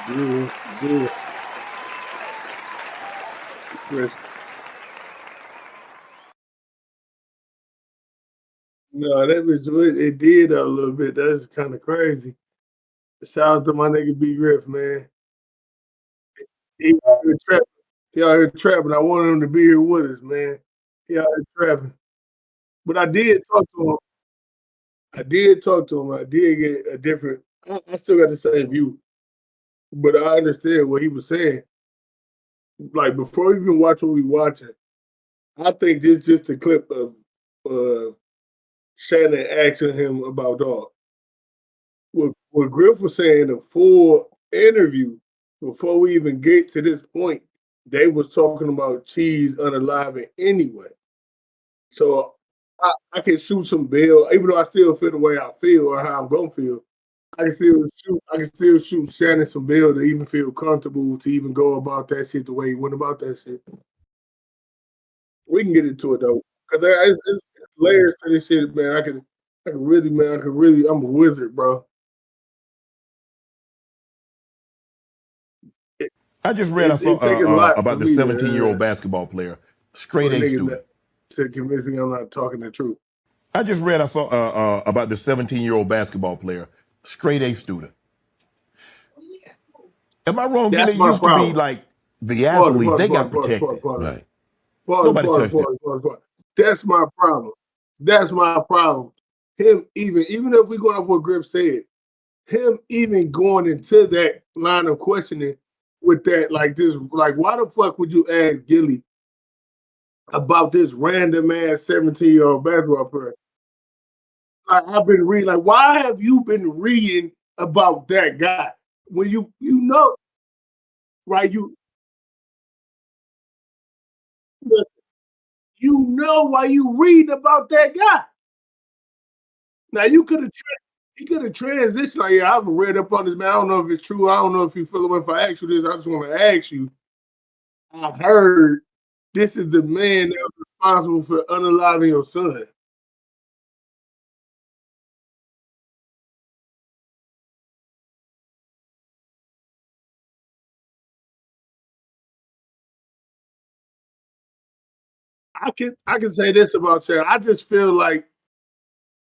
Good, good, fresh. No, that was what it did a little bit. That's kind of crazy. Shout out to my nigga B Griff, man. He out here trapping. He out here trapping. I wanted him to be here with us, man. He out here trapping. But I did talk to him. I did talk to him. I did get a different. I still got the same view, but I understand what he was saying. Like before we even watch what we watching, I think this just a clip of uh Shannon asking him about dog. What Griff was saying, the full interview, before we even get to this point, they was talking about cheese unaliving anyway. So I can shoot some bail, even though I still feel the way I feel or how I'm gonna feel. I can still shoot Shannon some bail to even feel comfortable to even go about that shit the way he went about that shit. We can get into it though, because it's layers to this shit, man. I can really, man. I can really. I'm a wizard, bro. It I just read I saw it take a lot for about the me 17-year-old basketball player, straight for a A nigga student. to convince me I'm not talking the truth. I just read I saw about the 17-year-old basketball player, straight A student. Am I wrong? Gilly? That's It my used to be problem. like the Pardon, athletes, pardon, they pardon, got pardon, pardon, protected. pardon, Right. pardon, Nobody pardon, touched them. pardon, pardon, pardon. That's my problem. That's my problem. Him even if we going off what Griff said, him even going into that line of questioning with that like this, like why the fuck would you ask Gilly about this random ass 17-year-old basketball player? I've been reading, like, why have you been reading about that guy when you know, right? You know why you reading about that guy. Now you could have he could have transitioned. Like, yeah, I haven't read up on this man. I don't know if it's true. I don't know if you feel the way if I ask you this. I just want to ask you. I heard this is the man that was responsible for unaliving your son. I can say this about Chad. I just feel like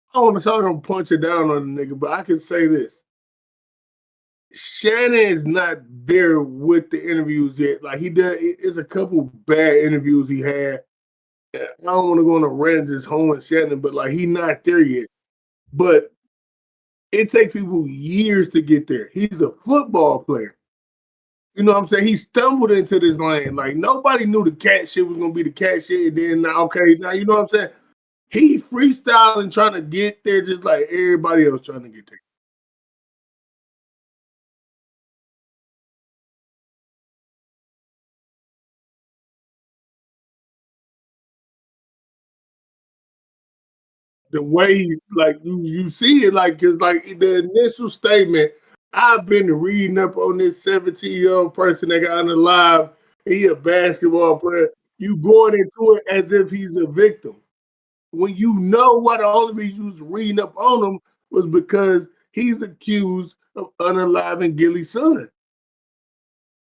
I don't want to sound like I'm punching down on the nigga, but I can say this. Shannon is not there with the interviews yet. Like he does, it's a couple bad interviews he had. I don't want to go on a rant just hoeing Shannon, but like he not there yet. But it takes people years to get there. He's a football player. You know what I'm saying? He stumbled into this lane. Like nobody knew the cat shit was gonna be the cat shit. And then now, okay, now you know what I'm saying? He freestyling trying to get there just like everybody else trying to get there. The way like you see it, like cause like the initial statement, I've been reading up on this 17-year-old person that got unalive. He a basketball player. You going into it as if he's a victim. When you know why the only reason you was reading up on him was because he's accused of unaliving Gilly's son.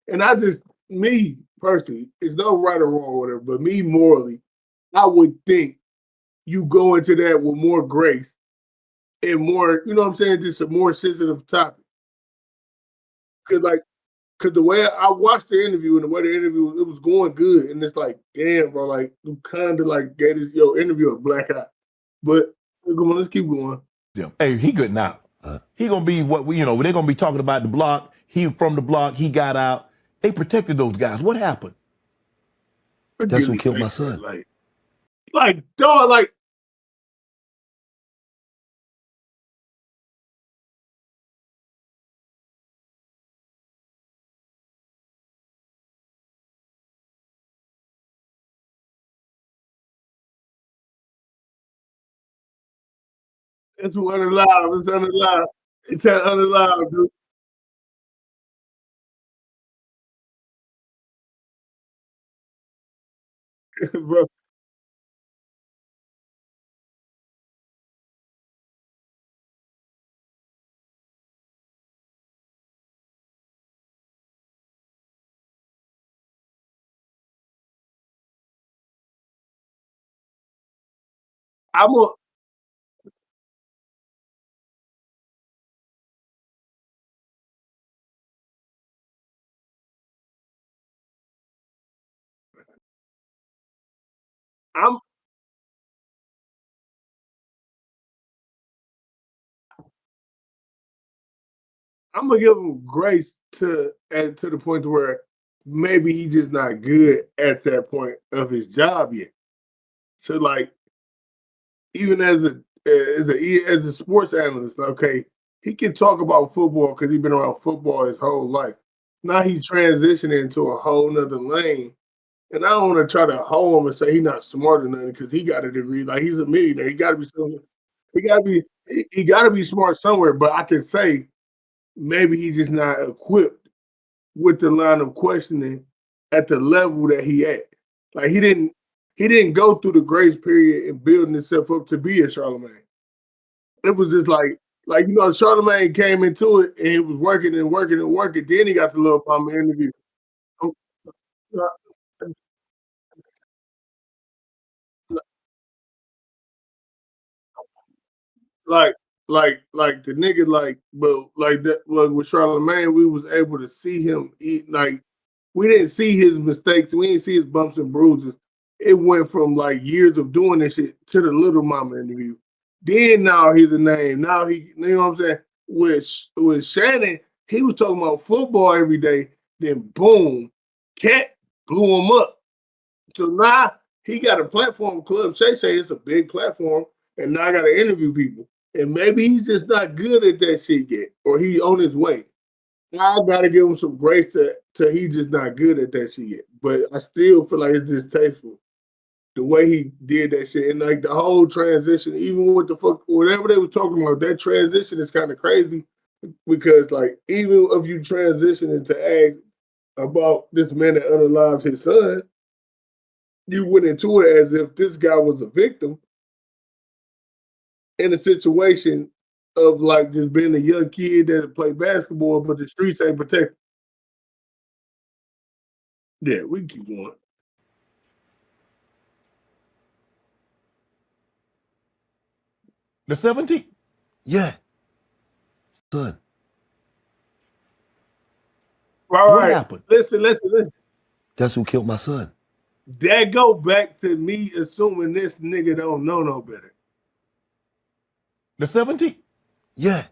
And I just, me personally, it's no right or wrong or whatever, but me morally, I would think you go into that with more grace and more, you know what I'm saying, just a more sensitive topic. Cause like, cause the way I watched the interview and the way the interview, it was going good. And it's like, damn, bro, like you kind of like gave this yo interview a black eye. But come on, let's keep going. Hey, he good now. He gonna be what we, they're gonna be talking about the block. He from the block, he got out. They protected those guys. What happened? For That's who Gilly killed my sake, bro. son. Like, dog, like, it's unalive. It's unalive. It's unalive, dude. Bro, I'm a I'm I'm gonna give him grace to and to the point to where maybe he just not good at that point of his job yet. So like even as a sports analyst, okay, he can talk about football because he's been around football his whole life. Now he transitioned into a whole nother lane. And I don't want to try to hold him and say he's not smart or nothing because he got a degree. Like he's a millionaire. He gotta be somewhere. He gotta be smart somewhere. But I can say maybe he's just not equipped with the line of questioning at the level that he at. Like he didn't go through the grace period and building himself up to be a Charlemagne. It was just like Charlemagne came into it and he was working and working and working. Then he got the little Palmer interview. Um, uh, like like the nigga but like that like with Charlemagne, we was able to see him eat like we didn't see his mistakes, we didn't see his bumps and bruises. It went from like years of doing this shit to the little mama interview. Then now he's a name. Now you know what I'm saying? With Shannon, he was talking about football every day. Then boom, Cat blew him up. So now he got a platform. Club Shay Shay it's a big platform, and now I got to interview people. And maybe he's just not good at that shit yet, or he on his way. Now I got to give him some grace to he just not good at that shit yet. But I still feel like it's distasteful the way he did that shit, and like the whole transition, even with the fuck whatever they were talking about, that transition is kind of crazy because like even if you transition into act about this man that unalives his son, you went into it as if this guy was a victim in a situation of like just being a young kid that played basketball, but the streets ain't protected. Yeah, we can keep going. The 17th. Yeah, son. All What right, happened? listen. That's who killed my son. That go back to me assuming this nigga don't know no better. The 17th. Yeah.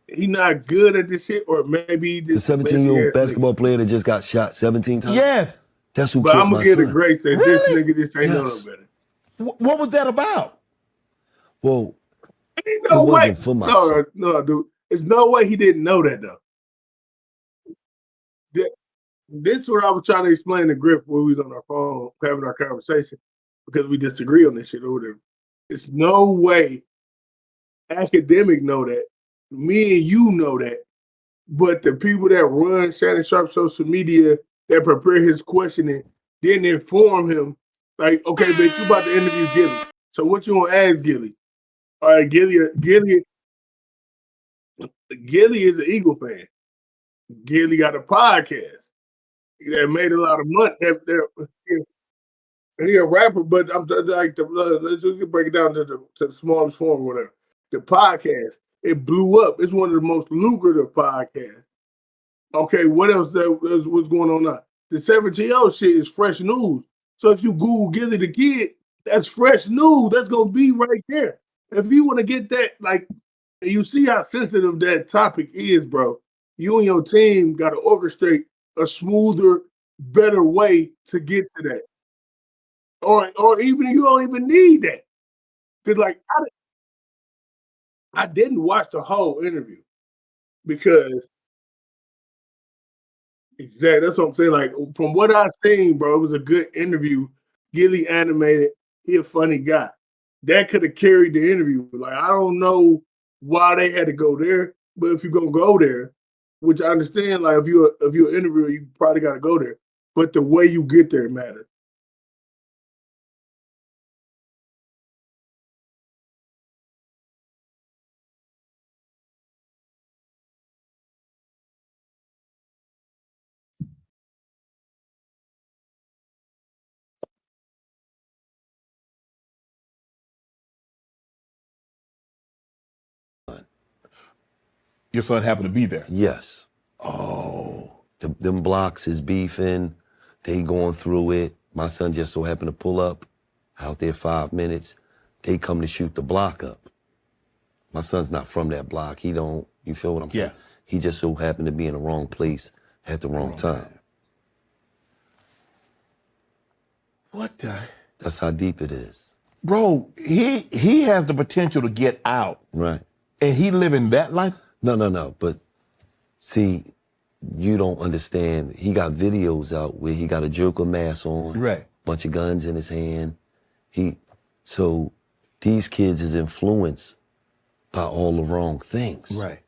He not good at this shit, or maybe he The just a 17-year messy old ass nigga. basketball player that just got shot 17 times? Yes. That's who But killed I'm gonna my give the son. grace that this Really? nigga just ain't know no Yes. better. What was that about? Well, Ain't it no way. wasn't for my son. No, dude. There's no way he didn't know that though. This is what I was trying to explain to Griff when we was on our phone having our conversation because we disagree on this shit or whatever. It's no way academic know that. Me and you know that. But the people that run Shannon Sharp social media that prepare his questioning didn't inform him. Like, okay, bitch, you about to interview Gilly. So what you gonna ask Gilly? All right, Gilly is an Eagle fan. Gilly got a podcast that made a lot of money. He a rapper, but like let's we can break it down to the smallest form, whatever. The podcast it blew up. It's one of the most lucrative podcasts. Okay, what else what's going on now? The 17-year-old shit is fresh news. So if you Google Gilly the Kid, that's fresh news. That's gonna be right there. If you want to get that, like, and you see how sensitive that topic is, bro. You and your team got to orchestrate a smoother, better way to get to that. Or even you don't even need that. Because like I didn't watch the whole interview because exactly that's what I'm saying. Like from what I seen, bro, it was a good interview. Gilly animated, he a funny guy. That could have carried the interview. Like I don't know why they had to go there, but if you're gonna go there, which I understand, like if you're an interviewer, you probably gotta go there. But the way you get there matters. Your son happened to be there. Yes. Oh. Them blocks is beefing. They going through it. My son just so happened to pull up out there 5 minutes. They come to shoot the block up. My son's not from that block. He don't, you feel what I'm saying? Yeah. He just so happened to be in the wrong place at the wrong time. What the? That's how deep it is. Bro, he has the potential to get out. Right. And he living that life? No. But see, you don't understand. He got videos out where he got a Joker mask on. Right. Bunch of guns in his hand. So these kids is influenced by all the wrong things. Right.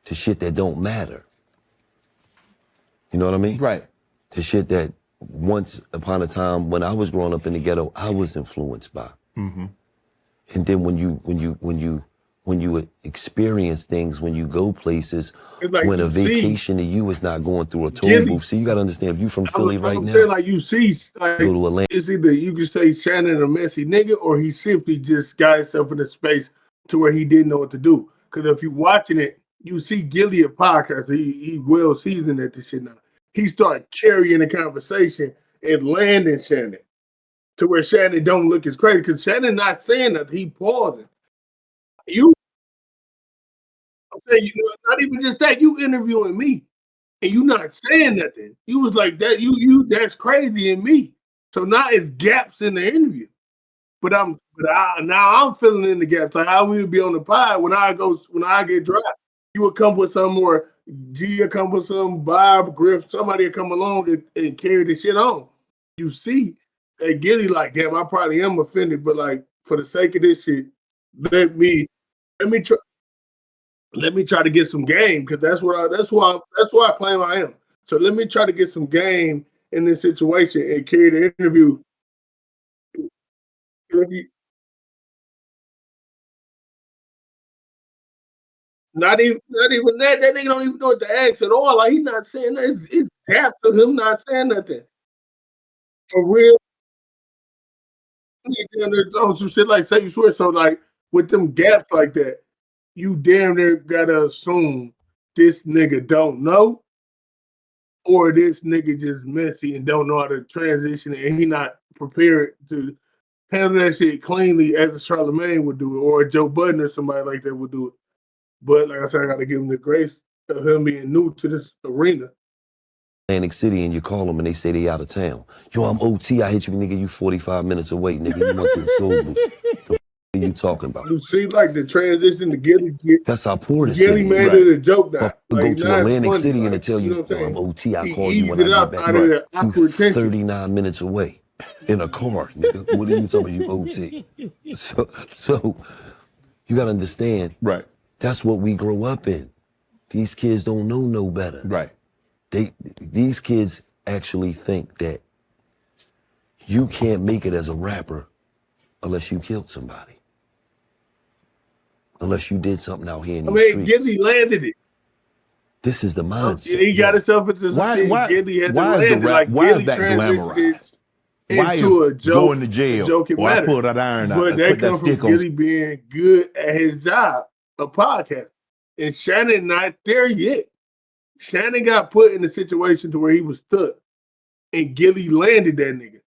To shit that don't matter. You know what I mean? Right. To shit that once upon a time when I was growing up in the ghetto, I was influenced by. Mm-hmm. And then when you experience things, when you go places, like when a vacation to you is not going through a toll booth. See, you gotta understand, if you from Philly right now, saying, like, you see, like, go to Atlanta. it's either you can say Shannon a messy nigga, or he simply just got himself in a space to where he didn't know what to do. Because if you're watching it, you see Gilly a podcast. He well seasoned at this shit now. He started carrying the conversation and landing Shannon to where Shannon don't look as crazy, because Shannon not saying nothing. He pausing. I'm saying, not even just that. You interviewing me, and you not saying nothing. You was like that. You that's crazy in me. So now it's gaps in the interview. Now I'm filling in the gaps. Like, I will be on the pod when I get dry. You would come with some more. G will come with some, Bob, Griff, somebody will come along and carry the shit on. You see, that Gilly, like, damn, I probably am offended, but like, for the sake of this shit, let me try. Let me try to get some game, because that's why I claim I am. So let me try to get some game in this situation and carry the interview. If you, not even that. That nigga don't even know what to ask at all. Like, he's not saying that. It's gaps of him not saying nothing. For real. He damn near on some shit like say you swear. So like, with them gaps like that, you damn near gotta assume this nigga don't know, or this nigga just messy and don't know how to transition, and he not prepared to handle that shit cleanly as a Charlemagne would do it, or a Joe Budden or somebody like that would do it. But like I said, I got to give him the grace of him being new to this arena. Atlantic City, and you call them and they say they out of town. Yo, I'm OT. I hit you, nigga. You 45 minutes away, nigga. You went through the toll booth. The are you talking about? You see, like, the transition to Gilly. That's how poor the Gilly city. made it a joke now. Go to Atlantic funny, City like, and they tell you, know yo, I'm OT. I he call you when eased I it get out back. of that awkward You tension. 39 minutes away in a car, nigga. What are you talking about? You OT. So you gotta understand. Right. That's what we grow up in. These kids don't know no better. Right. These kids actually think that you can't make it as a rapper unless you killed somebody. Unless you did something out here in these streets. Gilly landed it. This is the mindset. He got himself into some shit. Gilly had to land it. Like, Gilly transitioned into a joke. Going to jail, a joking or matter. I pulled that iron out. But that comes from Gilly being good at his job, a podcast. And Shannon not there yet. Shannon got put in a situation to where he was stuck, and Gilly landed that nigga.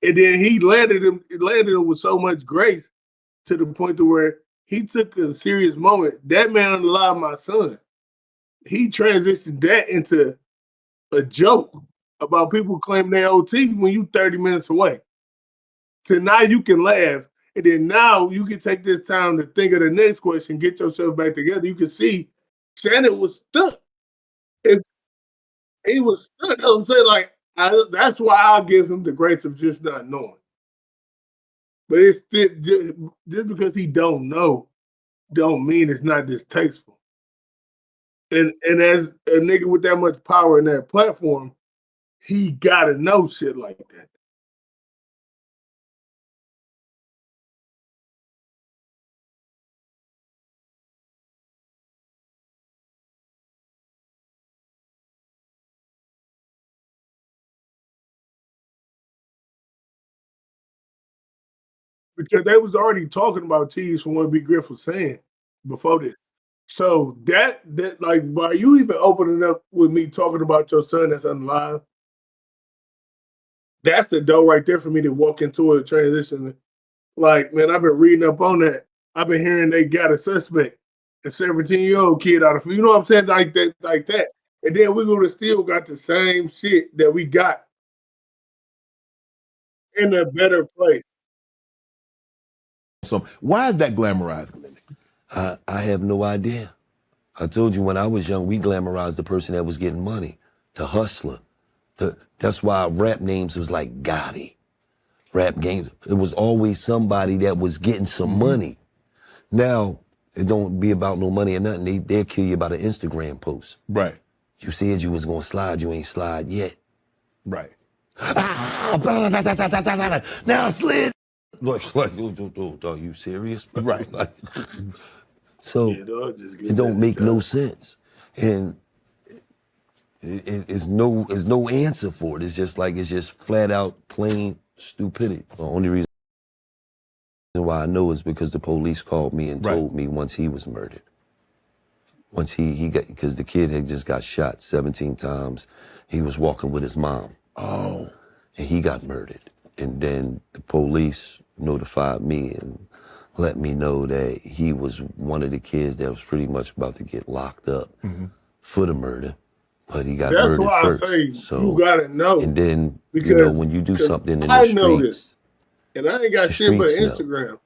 And then he landed him with so much grace, to the point to where he took a serious moment. That man unalive my son. He transitioned that into a joke about people claiming they OT when you 30 minutes away. So now you can laugh, and then now you can take this time to think of the next question, get yourself back together. You can see Shannon was stuck. If he was stuck, I was saying, like, that's why I'll give him the grace of just not knowing. But it's just because he don't know, don't mean it's not distasteful. And as a nigga with that much power in that platform, he gotta know shit like that. Because they was already talking about cheese from what B. Griff was saying before this. So that like by you even opening up with me talking about your son that's unalive, that's the door right there for me to walk into a transition. Like, man, I've been reading up on that. I've been hearing they got a suspect, a 17-year-old kid out of, you know what I'm saying? Like that. And then we would have still got the same shit that we got in a better place. So why is that glamorized? I have no idea. I told you when I was young, we glamorized the person that was getting money, the hustler. That's why rap names was like Gotti. Rap games, it was always somebody that was getting some money. Now, it don't be about no money or nothing. They'll kill you about an Instagram post. Right. You said you was gonna slide, you ain't slide yet. Right. Ah, now I slid. Are you serious? Bro? Right. So Yeah, dog, just it get don't that make no done. sense. And it's no answer for it. It's just flat out plain stupidity. The only reason why I know is because the police called me and Right. told me once he was murdered. Once he got, because the kid had just got shot 17 times. He was walking with his mom. Oh. And he got murdered. And then the police notified me and let me know that he was one of the kids that was pretty much about to get locked up for the murder, but he got That's murdered why I first. say you So, gotta know and then, because when you do because something in the I know this streets, and I ain't got the shit but streets know. Instagram.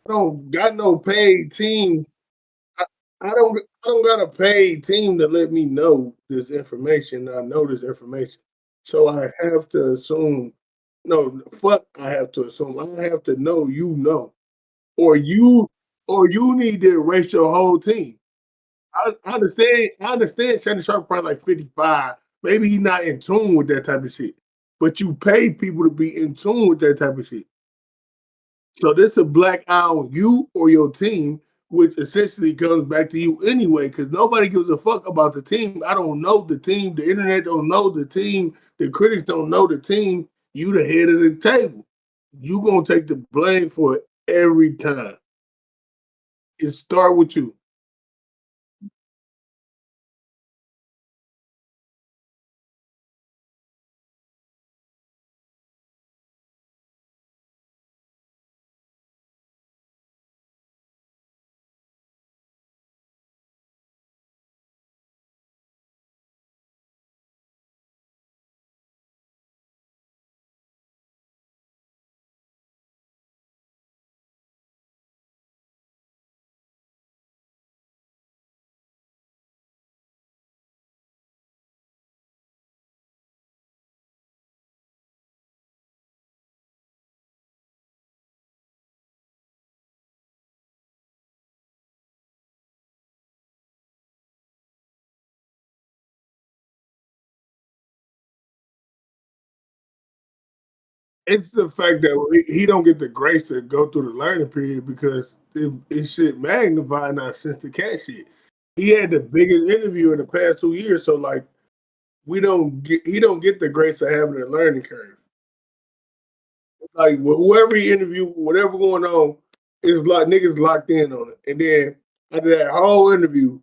I don't got no paid team. I, I don't got a paid team to let me know this information. I know this information. So I have to assume no fuck I have to assume. I have to know you know. Or you need to erase your whole team. I understand Shannon Sharp probably like 55. Maybe he's not in tune with that type of shit. But you pay people to be in tune with that type of shit. So this a black eye on you or your team, which essentially comes back to you anyway, because nobody gives a fuck about the team. I don't know the team. The internet don't know the team. The critics don't know the team. You the head of the table. You gonna take the blame for it every time. It start with you. It's the fact that he don't get the grace to go through the learning period because it shit magnified not since the cat shit. He had the biggest interview in the past 2 years, so like we don't get he don't get the grace of having a learning curve. Like whoever he interview, whatever going on, is like niggas locked in on it. And then after that whole interview,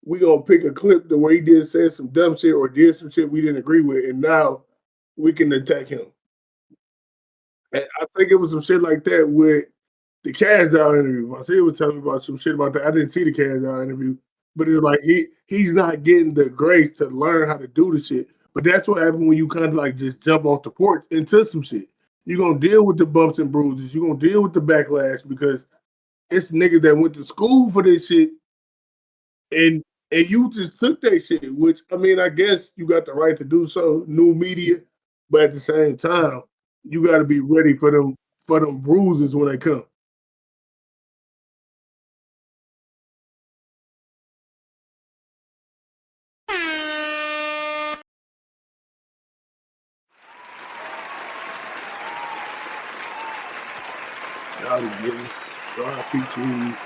we gonna pick a clip the way he did say some dumb shit or did some shit we didn't agree with, and now we can attack him. And I think it was some shit like that with the Cash Doll interview. My sister was telling me about some shit about that. I didn't see the Cash Doll interview, but it's like he's not getting the grace to learn how to do the shit. But that's what happens when you kind of like just jump off the porch into some shit. You're gonna deal with the bumps and bruises. You're gonna deal with the backlash because it's niggas that went to school for this shit and you just took that shit, which I mean, I guess you got the right to do so, new media, but at the same time, you gotta be ready for them bruises when they come. Y'all be getting R.I.P. Cheese.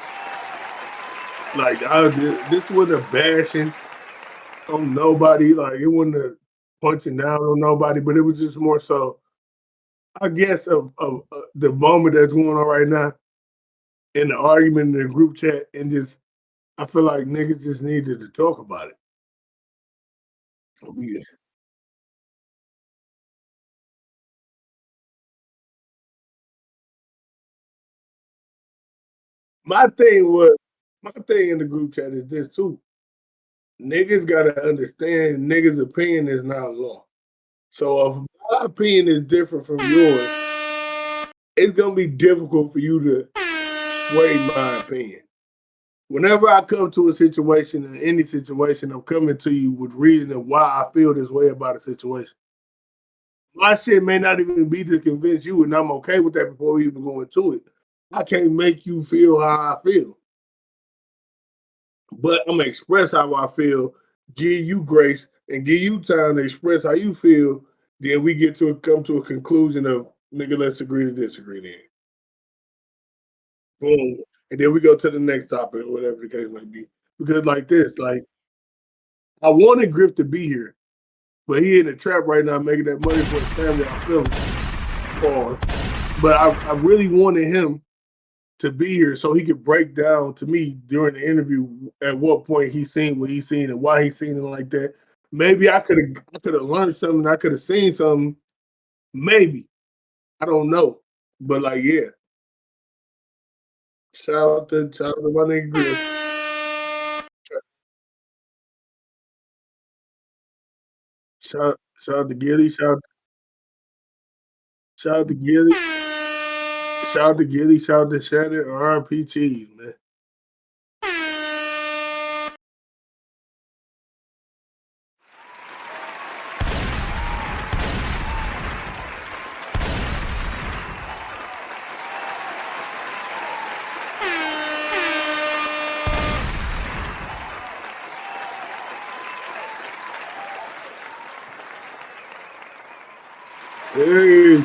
Like this wasn't a bashing on nobody. Like it wasn't a punching down on nobody, but it was just more so, I guess, of the moment that's going on right now in the argument in the group chat, and just I feel like niggas just needed to talk about it. We my thing was my thing in the group chat is this too. Niggas gotta understand niggas' opinion is not law. So if my opinion is different from yours, it's gonna be difficult for you to sway my opinion. Whenever I come to a situation, in any situation, I'm coming to you with reason of why I feel this way about a situation. My shit may not even be to convince you, and I'm okay with that before we even go into it. I can't make you feel how I feel, but I'm gonna express how I feel, give you grace, and give you time to express how you feel. Then we get to come to a conclusion of nigga, let's agree to disagree. Then boom, and then we go to the next topic, or whatever the case might be. Because like this, like I wanted Griff to be here, but he in a trap right now, making that money for his family. I feel him. Pause. But I really wanted him to be here so he could break down to me during the interview at what point he seen what he seen and why he seen it like that. Maybe I could have learned something. I could have seen something. Maybe I don't know, but like yeah, shout out to my nigga Griff. Shout out to Gilly. Shout out to Gilly. Shout out to Gilly. Shout out to Shannon. R.I.P. Cheese, man. Hey.